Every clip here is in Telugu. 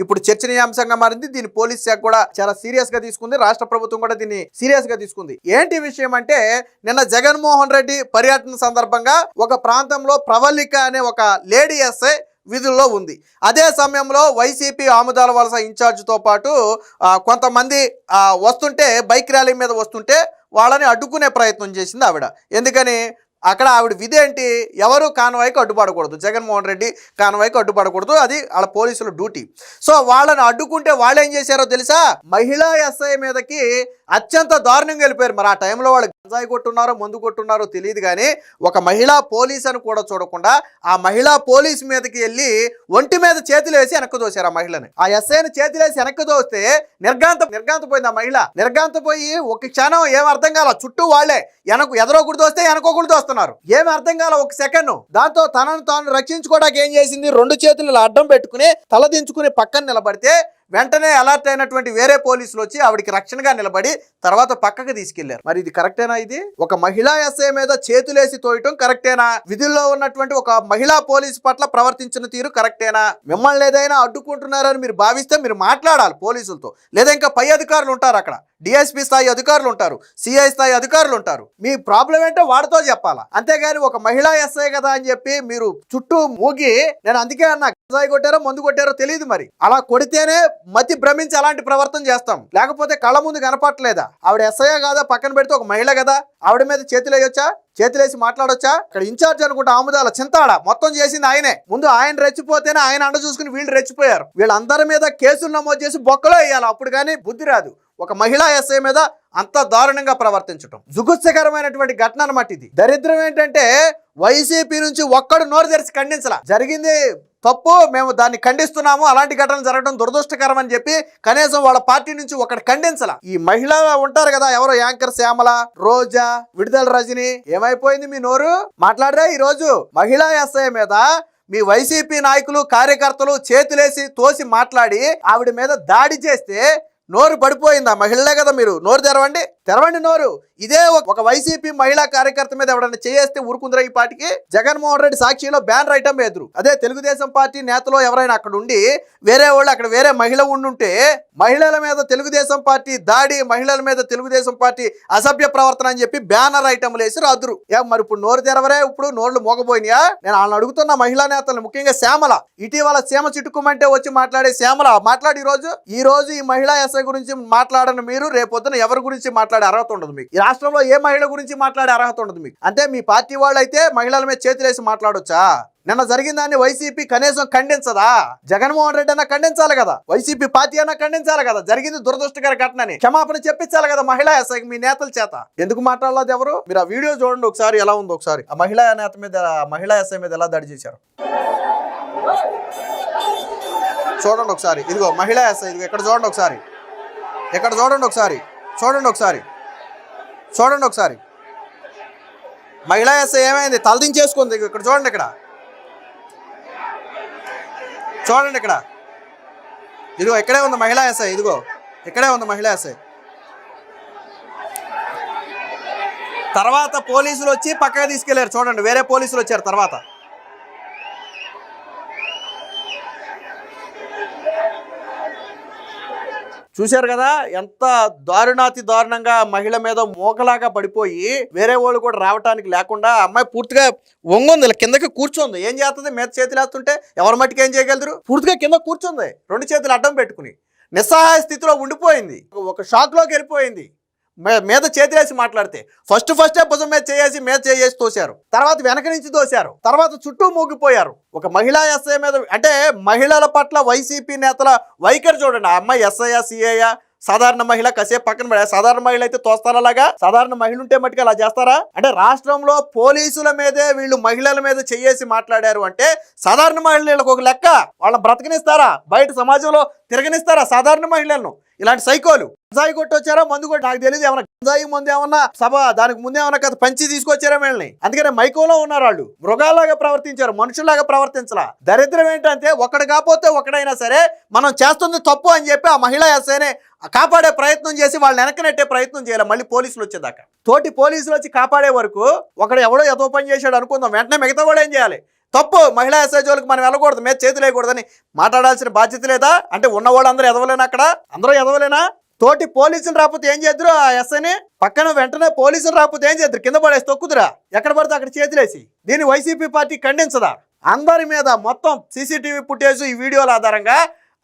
ఇప్పుడు చర్చనీయాంశంగా మారింది. దీన్ని పోలీస్ శాఖ కూడా చాలా సీరియస్ గా తీసుకుంది, రాష్ట్ర ప్రభుత్వం కూడా దీన్ని సీరియస్ గా తీసుకుంది. ఏంటి విషయం అంటే, నిన్న జగన్మోహన్ రెడ్డి పర్యటన సందర్భంగా ఒక ప్రాంతంలో ప్రవళిక అనే ఒక లేడీ ఎస్ఐ విధుల్లో ఉంది. అదే సమయంలో వైసీపీ ఆముదాల వలస ఇన్ఛార్జ్తో పాటు కొంతమంది వస్తుంటే, బైక్ ర్యాలీ మీద వస్తుంటే వాళ్ళని అడ్డుకునే ప్రయత్నం చేసింది ఆవిడ. ఎందుకని? అక్కడ ఆవిడ విధి ఏంటి? ఎవరు కాన్వాయ్కి అడ్డుపడకూడదు, జగన్మోహన్ రెడ్డి కాన్వాయ్కి అడ్డుపడకూడదు, అది వాళ్ళ పోలీసుల డ్యూటీ. సో వాళ్ళని అడ్డుకుంటే వాళ్ళు ఏం చేశారో తెలుసా? మహిళా ఎస్ఐ మీదకి అత్యంత దారుణంగా వెళ్ళిపోయారు. మరి ఆ టైంలో వాళ్ళు గంజాయి కొట్టున్నారో మందు కొట్టున్నారో తెలియదు, కానీ ఒక మహిళా పోలీస్ అని కూడా చూడకుండా ఆ మహిళా పోలీస్ మీదకి వెళ్ళి ఒంటి మీద చేతులు వేసి వెనక్కి దోశారు ఆ మహిళని. ఆ ఎస్ఐని చేతులు వేసి వెనక్కి దోస్తే నిర్గాంతపోయింది ఆ మహిళ. నిర్గాంతపోయి ఒక క్షణం ఏం అర్థం కాల, చుట్టూ వాళ్ళే ఎదరొకటి దోస్తే వెనకొకటి దోస్తున్నారు, ఏమి అర్థం కాల ఒక సెకండ్. దాంతో తనను తాను రక్షించుకోవడానికి ఏం చేసింది, రెండు చేతులు అడ్డం పెట్టుకుని తల దించుకుని పక్కన నిలబడితే వెంటనే అలర్ట్ అయినటువంటి వేరే పోలీసులు వచ్చి ఆవిడికి రక్షణగా నిలబడి తర్వాత పక్కకు తీసుకెళ్లారు. మరి ఇది కరెక్టేనా? ఇది ఒక మహిళా ఎస్ఐ మీద చేతులేసి తోయటం కరెక్టేనా? విధుల్లో ఉన్నటువంటి ఒక మహిళా పోలీసు పట్ల ప్రవర్తించిన తీరు కరెక్టేనా? మిమ్మల్ని ఏదైనా అడ్డుకుంటున్నారని మీరు భావిస్తే మీరు మాట్లాడాలి పోలీసులతో, లేదా ఇంకా పై అధికారులు ఉంటారు, అక్కడ డిఎస్పీ స్థాయి అధికారులు ఉంటారు, సిఐ స్థాయి అధికారులు ఉంటారు. మీ ప్రాబ్లం ఏంటో వాడితో చెప్పాలా. అంతేగాని ఒక మహిళా ఎస్ఐ కదా అని చెప్పి మీరు చుట్టూ మూగి, నేను అందుకే అన్నా గంజాయి కొట్టారో మందు కొట్టారో తెలియదు, మరి అలా కొడితేనే మతి భ్రమించి అలాంటి ప్రవర్తన చేస్తాం, లేకపోతే కళ్ళ ముందు కనపట్లేదా? ఆవిడ ఎస్ఐ కాదా, పక్కన పెడితే ఒక మహిళ కదా, ఆవిడ మీద చేతులు వేయొచ్చా, చేతులేసి మాట్లాడొచ్చా? ఇక్కడ ఇన్ఛార్జ్ అనుకుంటే ఆముదాల చింతాడ మొత్తం చేసింది ఆయనే. ముందు ఆయన రెచ్చిపోతేనే ఆయన అండ చూసుకుని వీళ్ళు రెచ్చిపోయారు. వీళ్ళందరి మీద కేసులు నమోదు చేసి బొక్కలో వేయాలి, అప్పుడు కానీ బుద్ధి రాదు. ఒక మహిళా ఎస్ఐ మీద అంత దారుణంగా ప్రవర్తించడం జుగుత్సకరమైనటువంటి ఘటన అన్నమాట. ఇది దరిద్రం ఏంటంటే, వైసీపీ నుంచి ఒక్కడు నోరు తెరిచి ఖండించలా. జరిగింది తప్పు, మేము దాన్ని ఖండిస్తున్నాము, అలాంటి ఘటనలు జరగడం దురదృష్టకరం అని చెప్పి కనీసం వాళ్ళ పార్టీ నుంచి ఒకటి ఖండించలా. ఈ మహిళలు ఉంటారు కదా, ఎవరో యాంకర్ శ్యామల, రోజా, విడుదల రజని, ఏమైపోయింది మీ నోరు? మాట్లాడరే. ఈ రోజు మహిళా ఎస్ఐ మీద మీ వైసీపీ నాయకులు కార్యకర్తలు చేతులేసి తోసి మాట్లాడి ఆవిడ మీద దాడి చేస్తే నోరు పడిపోయిందా? మహిళలే కదా మీరు, నోరు తెరవండి నోరు. ఇదే ఒక వైసీపీ మహిళా కార్యకర్త మీద ఎవరైనా చేస్తే ఊరుకుందరా ఈ పార్టీకి? జగన్మోహన్ రెడ్డి సాక్షిలో బ్యానర్ ఐటమ్ ఎదురు. అదే తెలుగుదేశం పార్టీ నేతలో ఎవరైనా అక్కడ ఉండి వేరే వాళ్ళు అక్కడ వేరే మహిళ ఉండుంటే మహిళల మీద తెలుగుదేశం పార్టీ దాడి, మహిళల మీద తెలుగుదేశం పార్టీ అసభ్య ప్రవర్తన అని చెప్పి బ్యానర్ ఐటమ్లు వేసి రాదురు. మరి ఇప్పుడు నోరు తెరవరే, ఇప్పుడు నోళ్లు మోగపోయినాయా? నేను వాళ్ళని అడుగుతున్న మహిళా నేతలు, ముఖ్యంగా శ్యామల, ఇటీవల సీమ చిట్టుకుమంటే వచ్చి మాట్లాడే శ్యామల మాట్లాడి ఈ రోజు ఈ మహిళా ఎస్ఐ గురించి మాట్లాడని మీరు రేపొద్దున ఎవరి గురించి మాట్లాడే అర్హత ఉండదు మీకు. ఈ రాష్ట్రంలో ఏ మహిళ గురించి మాట్లాడే అర్హత ఉండదు మీకు. అంటే మీ పార్టీ వాళ్ళు అయితే మహిళల మీద చేతులేసి మాట్లాడొచ్చా? నిన్న జరిగిన దాన్ని వైసీపీ కనీసం ఖండించదా? జగన్మోహన్ రెడ్డి అన్నా ఖండించాలి కదా, వైసీపీ పార్టీ అన్నా ఖండించాలి కదా. జరిగింది దురదృష్టకర ఘటనని క్షమాపణ చెప్పించాలి కదా మహిళా ఎస్ఐకి మీ నేతల చేత. ఎందుకు మాట్లాడలేదు ఎవరు? మీరు ఆ వీడియో చూడండి ఒకసారి, ఎలా ఉందో ఒకసారి. ఆ మహిళా నేత మీద, మహిళా ఎస్ఐ మీద ఎలా దాడి చేశారు చూడండి ఒకసారి. ఇదిగో మహిళా ఎస్ఐ, ఇదిగో ఇక్కడ చూడండి ఒకసారి, ఇక్కడ చూడండి ఒకసారి, చూడండి ఒకసారి. మహిళా ఎస్ఐ ఏమైంది? తలదించేసుకుంది. ఇక్కడ చూడండి, ఇక్కడ చూడండి, ఇదిగో ఇక్కడే ఉంది మహిళా ఎస్ఐ, ఇదిగో ఇక్కడే ఉంది మహిళా ఎస్ఐ. తర్వాత పోలీసులు వచ్చి పక్కగా తీసుకెళ్లారు. చూడండి, వేరే పోలీసులు వచ్చారు తర్వాత. చూశారు కదా ఎంత దారుణాతి దారుణంగా మహిళ మీద మోకలాగా పడిపోయి వేరే వాళ్ళు కూడా రావటానికి లేకుండా అమ్మాయి పూర్తిగా వంగుంది, కిందకి కూర్చోంది. ఏం చేస్తుంది? మీద చేతులు వేస్తుంటే ఎవరి మట్టికి ఏం చేయగలరు? పూర్తిగా కింద కూర్చుంది, రెండు చేతులు అడ్డం పెట్టుకుని నిస్సహాయ స్థితిలో ఉండిపోయింది, ఒక షాక్లోకి వెళ్ళిపోయింది. మీద చేతులేసి మాట్లాడితే ఫస్టే భుజం మీద చేసి తోశారు, తర్వాత వెనక నుంచి తోశారు, తర్వాత చుట్టూ మూగిపోయారు. ఒక మహిళా ఎస్ఐ మీద, అంటే మహిళల పట్ల వైసీపీ నేతల వైఖరి చూడండి. ఆ అమ్మాయి ఎస్ఐయా సిఐయా సాధారణ మహిళ కాసేపు పక్కన పడే, సాధారణ మహిళ అయితే తోస్తారా? అలాగా సాధారణ మహిళ ఉంటే మట్టుకు అలా చేస్తారా? అంటే రాష్ట్రంలో పోలీసుల మీదే వీళ్ళు మహిళల మీద చేయేసి మాట్లాడారు అంటే సాధారణ మహిళలకు ఒక లెక్క, వాళ్ళని బ్రతకనిస్తారా? బయట సమాజంలో తిరగనిస్తారా సాధారణ మహిళలను? ఇలాంటి సైకోలు గంజాయి కొట్టొచ్చారా మందు కొట్టి నాకు తెలియదు. ఏమన్నా గంజాయి ముందు ఏమన్నా సభ దానికి ముందు ఏమన్నా కథ పంచి తీసుకొచ్చారా వీళ్ళని? అందుకనే మైకోలో ఉన్నారు వాళ్ళు. మృగాలాగా ప్రవర్తించారు, మనుషుల్లాగా ప్రవర్తించలా. దరిద్రం ఏంటంటే ఒకడు కాకపోతే ఒకడైనా సరే మనం చేస్తుంది తప్పు అని చెప్పి ఆ మహిళా ఎస్ఐనే కాపాడే ప్రయత్నం చేసి వాళ్ళని వెనకనెట్టే ప్రయత్నం చేయాలి. మళ్ళీ పోలీసులు వచ్చేదాకా తోటి పోలీసులు వచ్చి కాపాడే వరకు ఒకడు ఎవడో ఎదో పని చేశాడు అనుకుందాం, వెంటనే మిగతా వాడు ఏం చేయాలి? తప్పు. మహిళా ఎస్ఐ జోలికి మనం వెళ్ళకూడదు, మీద చేతులు వేయకూడదని మాట్లాడాల్సిన బాధ్యత లేదా? అంటే ఉన్నవాళ్ళు అందరూ ఎదవలేనా? అక్కడ అందరూ ఎదవలేనా? తోటి పోలీసులు రాకపోతే ఏం చేద్దరు? ఆ ఎస్ఐని పక్కన వెంటనే పోలీసులు రాకపోతే ఏం చేద్దరు? కింద పడేసి తొక్కుదురా, ఎక్కడ పడితే అక్కడ చేతులేసి. దీన్ని వైసీపీ పార్టీ ఖండించదా? అందరి మీద మొత్తం సీసీటీవీ ఫుటేజ్, ఈ వీడియోల ఆధారంగా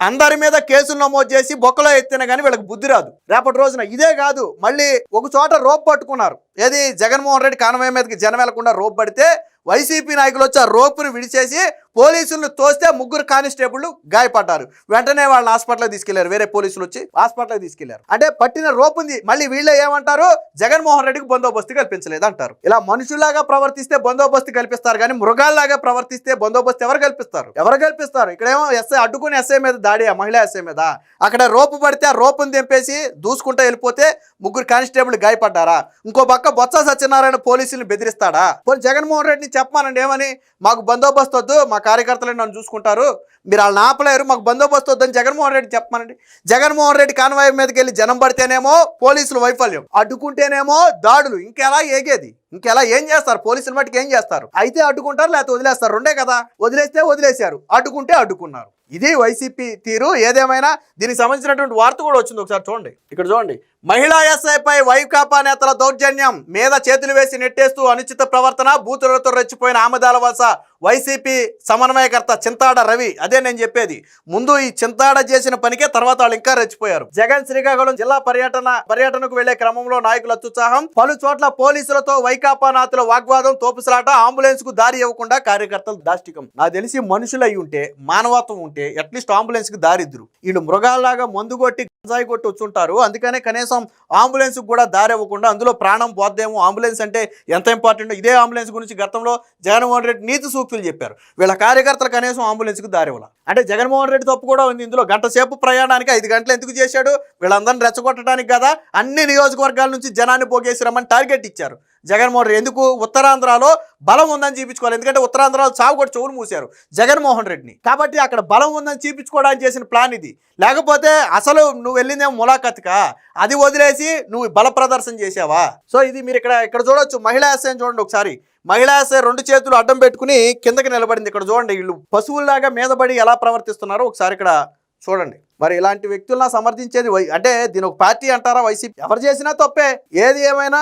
అందరి మీద కేసులు నమోదు చేసి బొక్కలో ఎత్తినా కానీ వీళ్ళకి బుద్ధి రాదు. రేపటి రోజున ఇదే కాదు, మళ్ళీ ఒక చోట రోప్ పట్టుకున్నారు. ఏది? జగన్మోహన్ రెడ్డి కాన్వాయ్ మీదకి జనం వెళ్లకుండా రోప్ పడితే వైసీపీ నాయకులు వచ్చి ఆ రోపును విడిచేసి పోలీసులను తోస్తే 3 కానిస్టేబుల్ గాయపడ్డారు. వెంటనే వాళ్ళని హాస్పిటల్కి తీసుకెళ్లారు. వేరే పోలీసులు వచ్చి హాస్పిటల్కి తీసుకెళ్లారు. అంటే పట్టిన రోపు ఉంది. మళ్ళీ వీళ్ళే ఏమంటారు? జగన్మోహన్ రెడ్డికి బందోబస్తు కల్పించలేదు అంటారు. ఇలా మనుషుల్లాగా ప్రవర్తిస్తే బందోబస్తు కల్పిస్తారు, కానీ మృగాల్లాగా ప్రవర్తిస్తే బందోబస్తు ఎవరు కల్పిస్తారు? ఎవరు కల్పిస్తారు? ఇక్కడేమో ఎస్ఐ అడ్డుకుని ఎస్ఐ మీద దాడి, ఆ మహిళా ఎస్ఐ మీద. అక్కడ రోపు పడితే ఆ రోపును దింపేసి దూసుకుంటూ వెళ్ళిపోతే 3 కానిస్టేబుల్ గాయపడ్డారా? ఇంకో పక్క బొత్స సత్యనారాయణ పోలీసులను బెదిరిస్తాడా? పోనీ జగన్మోహన్ రెడ్డిని చెప్పమానండి, ఏమని? మాకు బందోబస్తు వద్దు, మా కార్యకర్తలు నన్ను చూసుకుంటారు, మీరు వాళ్ళని ఆపలేరు, మాకు బందోబస్తు వద్దని జగన్మోహన్ రెడ్డి చెప్పమానండి. జగన్మోహన్ రెడ్డి కాన్వాయ్ మీదకి వెళ్ళి జనం పడితేనేమో పోలీసులు వైఫల్యం, అడ్డుకుంటేనేమో దాడులు. ఇంకెలా ఏగేది? ఇంకెలా ఏం చేస్తారు? పోలీసుల మట్టుకు ఏం చేస్తారు? అయితే అడ్డుకుంటారు, లేకపోతే వదిలేస్తారు. రెండే కదా. వదిలేస్తే వదిలేశారు, అడ్డుకుంటే అడ్డుకున్నారు. ఇది వైసీపీ తీరు. ఏదేమైనా దీనికి సంబంధించినటువంటి వార్త కూడా వచ్చింది, ఒకసారి చూడండి. ఇక్కడ చూడండి. మహిళా ఎస్ఐపై వైకాపా నేతల దౌర్జన్యం, మీద చేతులు వేసి నెట్టేస్తూ అనుచిత ప్రవర్తన, బూతులతో రెచ్చిపోయిన ఆమదాల వలస వైసీపీ సమన్వయకర్త చింతాడ రవి. అదే నేను చెప్పేది. ముందు ఈ చింతాడ చేసిన పనికే తర్వాత వాళ్ళు ఇంకా రెచ్చిపోయారు. జగన్ శ్రీకాకుళం జిల్లా పర్యటనకు వెళ్లే క్రమంలో నాయకుల అత్యుత్సాహం, పలు చోట్ల పోలీసులతో వైకాపా నాయకుల వాగ్వాదం, తోపుసలాట, అంబులెన్స్ కు దారి ఇవ్వకుండా కార్యకర్తలు దాష్టికం. నాకు తెలిసి మనుషులు అయి ఉంటే, మానవత్వం ఉంటే అట్లీస్ట్ అంబులెన్స్ కి దారిద్దురు. వీళ్ళు మృగాల్లాగా మందు కొట్టి గంజాయి కొట్టి వచ్చుంటారు. అందుకనే కనీసం అంబులెన్స్ కూడా దారి ఇవ్వకుండా, అందులో ప్రాణం పోద్దేమో, అంబులెన్స్ అంటే ఎంత ఇంపార్టెంట్. ఇదే అంబులెన్స్ గురించి గతంలో జగన్మోహన్ రెడ్డి నీతి సూక్తులు చెప్పారు. వీళ్ళ కార్యకర్తలు కనీసం అంబులెన్స్ కు దారి ఇవ్వాల. అంటే జగన్మోహన్ రెడ్డి తప్పు కూడా ఉంది ఇందులో. గంట సేపు ప్రయాణానికి 5 గంటలు ఎందుకు చేశాడు? వీళ్ళందరినీ రెచ్చగొట్టడానికి కదా. అన్ని నియోజకవర్గాల నుంచి జనాన్ని పోగేసి రమ్మని టార్గెట్ ఇచ్చారు జగన్మోహన్ రెడ్డి. ఎందుకు? ఉత్తరాంధ్రలో బలం ఉందని చూపించుకోవాలి. ఎందుకంటే ఉత్తరాంధ్రలో చావు కూడా చెవులు మూశారు జగన్మోహన్ రెడ్డిని. కాబట్టి అక్కడ బలం ఉందని చూపించుకోవడానికి చేసిన ప్లాన్ ఇది. లేకపోతే అసలు నువ్వు వెళ్ళిందేమో ములాఖత్కా, అది వదిలేసి నువ్వు బల ప్రదర్శన చేసావా? సో ఇది మీరు ఇక్కడ చూడొచ్చు. మహిళా ఎస్ఐని చూడండి ఒకసారి. మహిళా ఎస్ఐ 2 చేతులు అడ్డం పెట్టుకుని కిందకి నిలబడింది. ఇక్కడ చూడండి, వీళ్ళు పశువుల్లాగా మీద పడి ఎలా ప్రవర్తిస్తున్నారో ఒకసారి ఇక్కడ చూడండి. మరి ఇలాంటి వ్యక్తులను సమర్థించేది అంటే దీని ఒక పార్టీ అంటారా వైసీపీ? ఎవరు చేసినా తప్పే. ఏది ఏమైనా